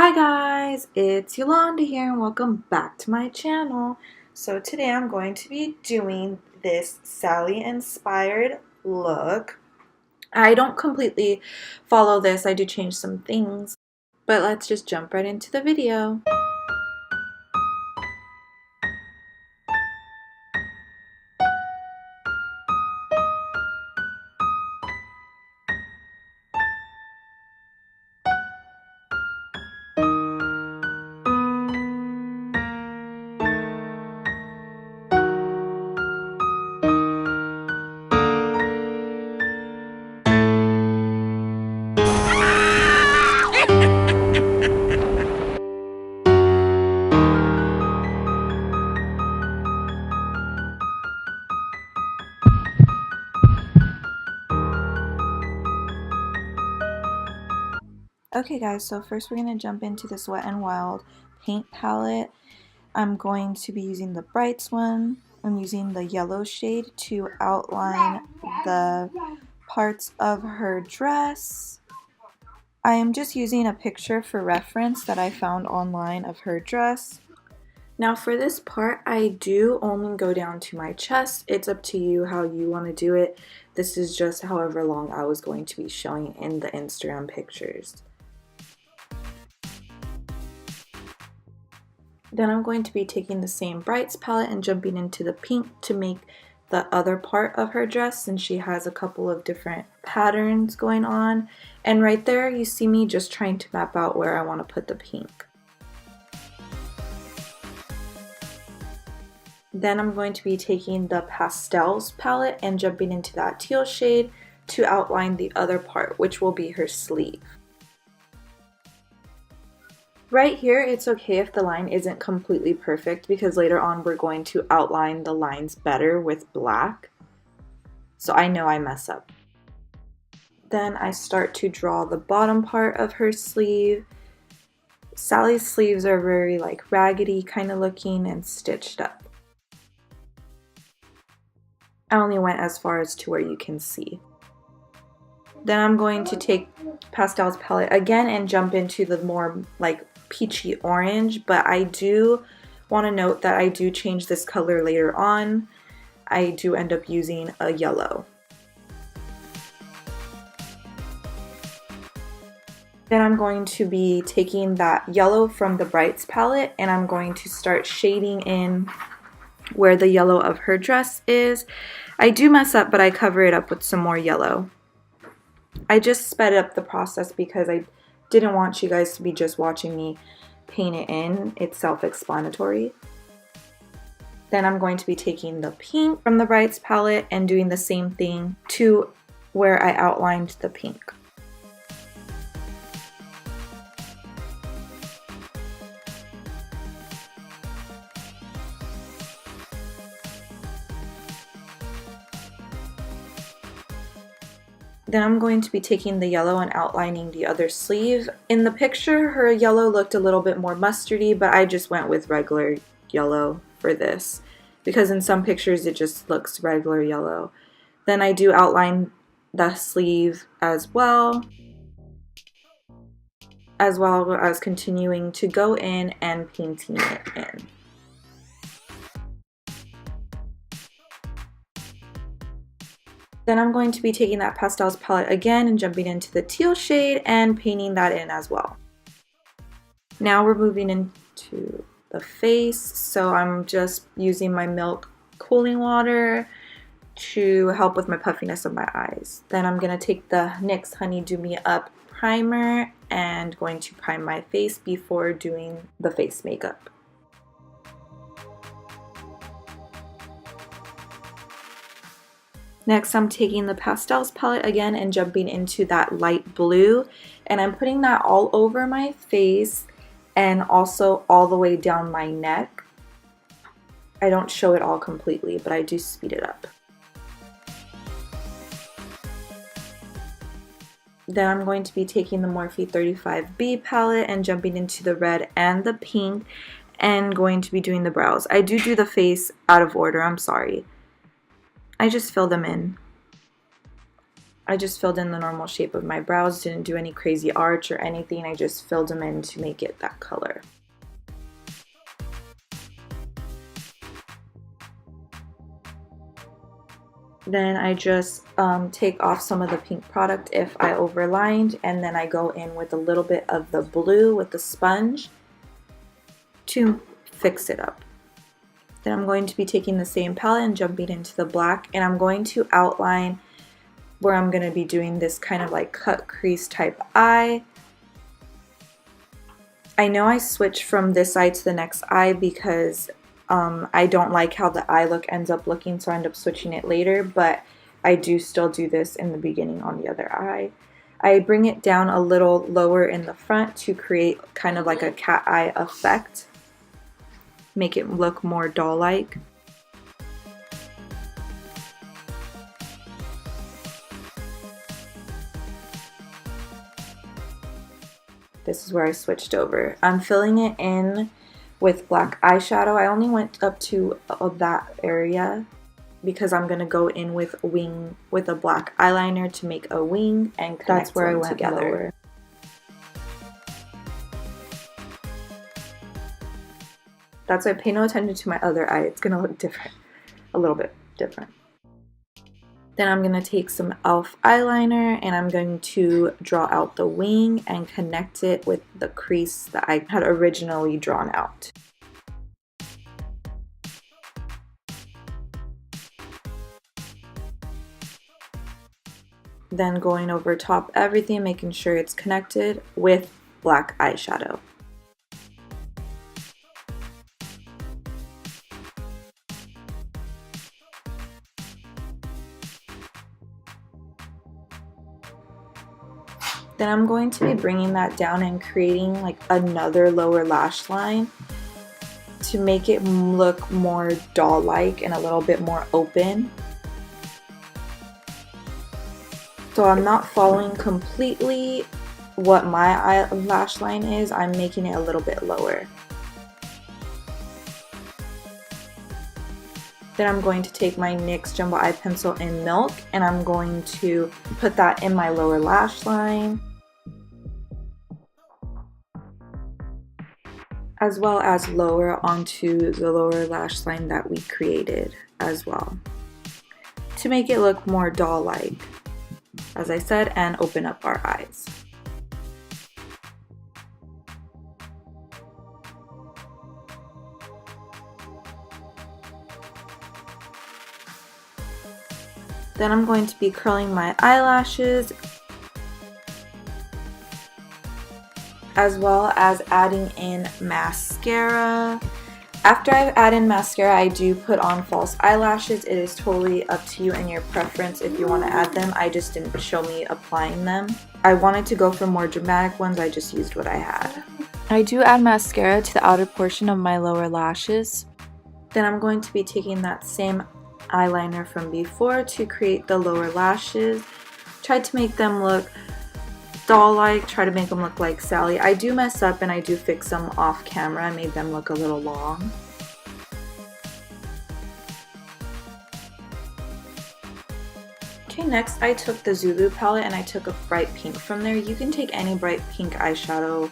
Hi guys, it's Yolanda here and welcome back to my channel. So today I'm going to be doing this Sally inspired look. I don't completely follow this, I do change some things, but let's just jump right into the video. Okay guys, so first we're going to jump into this Wet n Wild paint palette. I'm going to be using the Brights one. I'm using the yellow shade to outline the parts of her dress. I am just using a picture for reference that I found online of her dress. Now for this part, I do only go down to my chest. It's up to you how you want to do it. This is just however long I was going to be showing in the Instagram pictures. Then I'm going to be taking the same Brights palette and jumping into the pink to make the other part of her dress, since she has a couple of different patterns going on. And right there you see me just trying to map out where I want to put the pink. Then I'm going to be taking the Pastels palette and jumping into that teal shade to outline the other part, which will be her sleeve. Right here, it's okay if the line isn't completely perfect because later on we're going to outline the lines better with black. So I know I mess up. Then I start to draw the bottom part of her sleeve. Sally's sleeves are very like raggedy kind of looking and stitched up. I only went as far as to where you can see. Then I'm going to take Pastels palette again and jump into the more like peachy orange, but I do want to note that I do change this color later on. I do end up using a yellow. Then I'm going to be taking that yellow from the Brights palette and I'm going to start shading in where the yellow of her dress is. I do mess up, but I cover it up with some more yellow. I just sped up the process because I didn't want you guys to be just watching me paint it in. It's self-explanatory. Then I'm going to be taking the pink from the Brights palette and doing the same thing to where I outlined the pink. Then I'm going to be taking the yellow and outlining the other sleeve. In the picture, her yellow looked a little bit more mustardy, but I just went with regular yellow for this because in some pictures it just looks regular yellow. Then I do outline the sleeve as well as continuing to go in and painting it in. Then I'm going to be taking that Pastels palette again and jumping into the teal shade and painting that in as well. Now we're moving into the face, so I'm just using my Milk cooling water to help with my puffiness of my eyes. Then I'm going to take the NYX Honey Do Me Up primer and going to prime my face before doing the face makeup. Next, I'm taking the Pastels palette again and jumping into that light blue, and I'm putting that all over my face and also all the way down my neck. I don't show it all completely, but I do speed it up. Then I'm going to be taking the Morphe 35B palette and jumping into the red and the pink and going to be doing the brows. I do the face out of order, I'm sorry. I just fill them in. I just filled in the normal shape of my brows, didn't do any crazy arch or anything. I just filled them in to make it that color. Then I just take off some of the pink product if I overlined, and then I go in with a little bit of the blue with the sponge to fix it up. Then I'm going to be taking the same palette and jumping into the black, and I'm going to outline where I'm going to be doing this kind of like cut crease type eye. I know I switched from this eye to the next eye because I don't like how the eye look ends up looking, so I end up switching it later, but I do still do this in the beginning on the other eye. I bring it down a little lower in the front to create kind of like a cat eye effect, make it look more doll-like. This is where I switched over. I'm filling it in with black eyeshadow. I only went up to that area because I'm gonna go in with a black eyeliner to make a wing and connect That's where I them went together. lower. That's why pay no attention to my other eye. It's gonna look different, a little bit different. Then I'm going to take some e.l.f. eyeliner and I'm going to draw out the wing and connect it with the crease that I had originally drawn out. Then going over top everything, making sure it's connected with black eyeshadow. Then I'm going to be bringing that down and creating like another lower lash line to make it look more doll-like and a little bit more open. So I'm not following completely what my lash line is, I'm making it a little bit lower. Then I'm going to take my NYX Jumbo Eye Pencil in Milk and I'm going to put that in my lower lash line, as well as lower onto the lower lash line that we created as well, to make it look more doll-like, as I said, and open up our eyes. Then I'm going to be curling my eyelashes, as well as adding in mascara. After I've added mascara, I do put on false eyelashes. It is totally up to you and your preference if you want to add them. I just didn't show me applying them. I wanted to go for more dramatic ones, I just used what I had. I do add mascara to the outer portion of my lower lashes. Then I'm going to be taking that same eyeliner from before to create the lower lashes. Tried to make them look doll-like, try to make them look like Sally. I do mess up and I do fix them off camera. I made them look a little long. Okay, next I took the Zulu palette and I took a bright pink from there. You can take any bright pink eyeshadow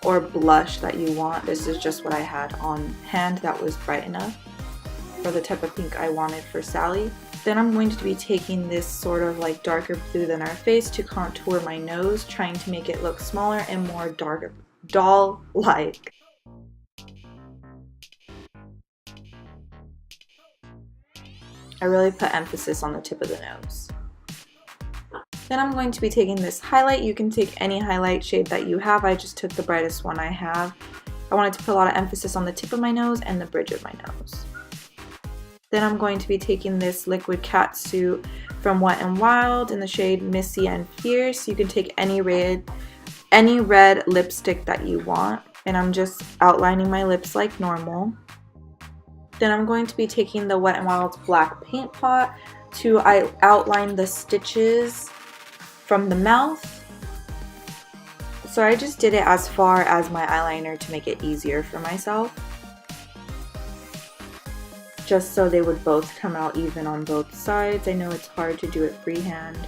or blush that you want. This is just what I had on hand that was bright enough for the type of pink I wanted for Sally. Then I'm going to be taking this sort of like darker blue than our face to contour my nose, trying to make it look smaller and more darker, doll-like. I really put emphasis on the tip of the nose. Then I'm going to be taking this highlight. You can take any highlight shade that you have. I just took the brightest one I have. I wanted to put a lot of emphasis on the tip of my nose and the bridge of my nose. Then I'm going to be taking this liquid catsuit from Wet n Wild in the shade Missy and Fierce. You can take any red lipstick that you want. And I'm just outlining my lips like normal. Then I'm going to be taking the Wet n Wild black paint pot to outline the stitches from the mouth. So I just did it as far as my eyeliner to make it easier for myself, just so they would both come out even on both sides. I know it's hard to do it freehand.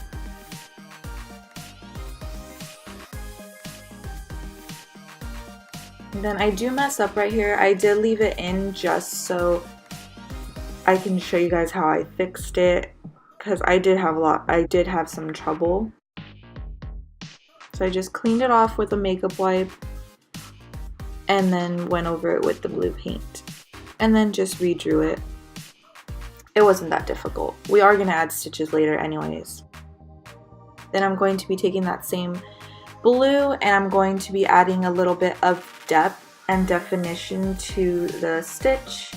And then I do mess up right here. I did leave it in just so I can show you guys how I fixed it, because I did have some trouble. So I just cleaned it off with a makeup wipe and then went over it with the blue paint and then just redrew it. It wasn't that difficult. We are going to add stitches later anyways. Then I'm going to be taking that same blue and I'm going to be adding a little bit of depth and definition to the stitch.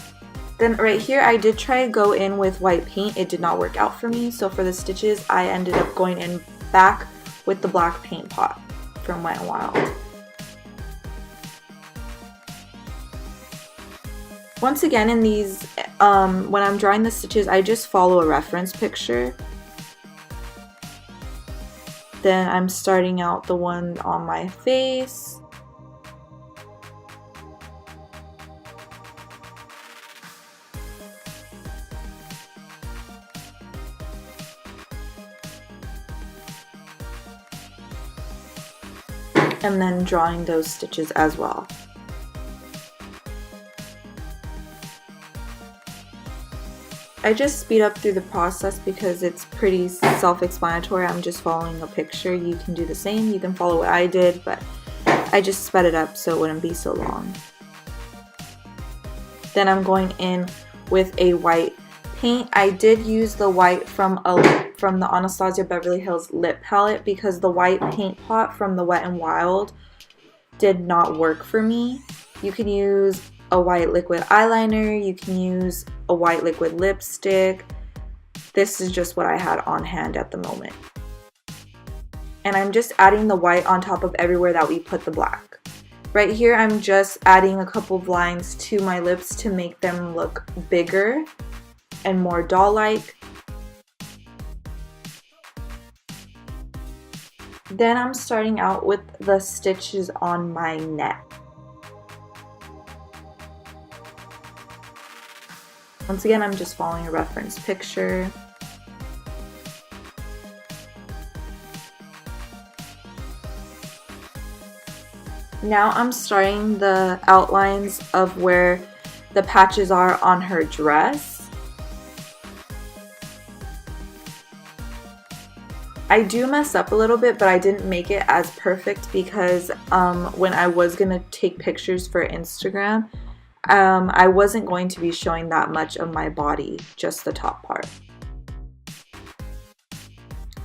Then right here I did try to go in with white paint. It did not work out for me, so for the stitches I ended up going in back with the black paint pot from Wet n Wild. Once again, in these, when I'm drawing the stitches, I just follow a reference picture. Then I'm starting out the one on my face. And then drawing those stitches as well. I just speed up through the process because it's pretty self-explanatory. I'm just following a picture. You can do the same. You can follow what I did, but I just sped it up so it wouldn't be so long. Then I'm going in with a white paint. I did use the white from the Anastasia Beverly Hills lip palette because the white paint pot from the Wet n Wild did not work for me. You can use a white liquid eyeliner, you can use a white liquid lipstick. This is just what I had on hand at the moment. And I'm just adding the white on top of everywhere that we put the black. Right here I'm just adding a couple of lines to my lips to make them look bigger and more doll-like. Then I'm starting out with the stitches on my neck. Once again, I'm just following a reference picture. Now I'm starting the outlines of where the patches are on her dress. I do mess up a little bit, but I didn't make it as perfect because when I was gonna take pictures for Instagram, I wasn't going to be showing that much of my body, just the top part.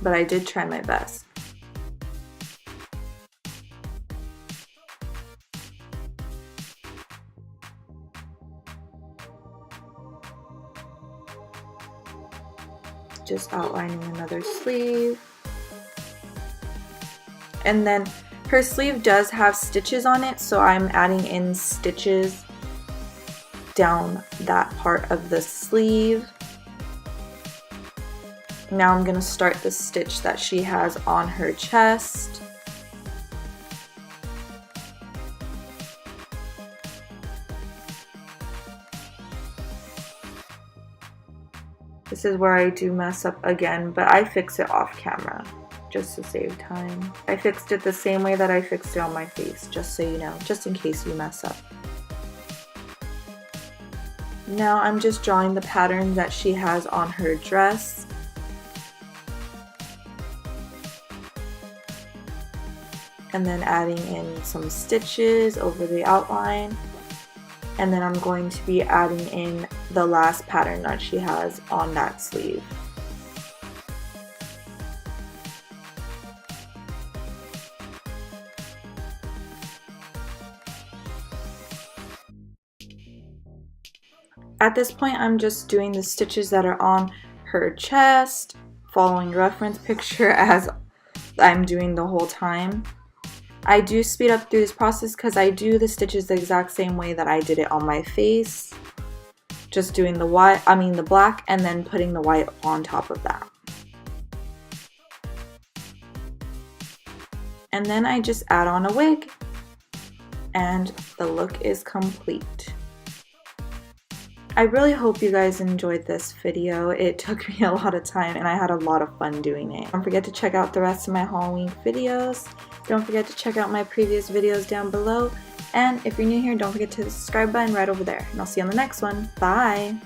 But I did try my best. Just outlining another sleeve. And then her sleeve does have stitches on it, so I'm adding in stitches down that part of the sleeve. Now I'm going to start the stitch that she has on her chest. This is where I do mess up again, but I fix it off camera just to save time. I fixed it the same way that I fixed it on my face, just so you know, just in case you mess up. Now I'm just drawing the pattern that she has on her dress. And then adding in some stitches over the outline. And then I'm going to be adding in the last pattern that she has on that sleeve. At this point, I'm just doing the stitches that are on her chest, following reference picture as I'm doing the whole time. I do speed up through this process because I do the stitches the exact same way that I did it on my face. Just doing the black and then putting the white on top of that. And then I just add on a wig and the look is complete. I really hope you guys enjoyed this video. It took me a lot of time and I had a lot of fun doing it. Don't forget to check out the rest of my Halloween videos. Don't forget to check out my previous videos down below. And if you're new here, don't forget to hit the subscribe button right over there. And I'll see you on the next one. Bye!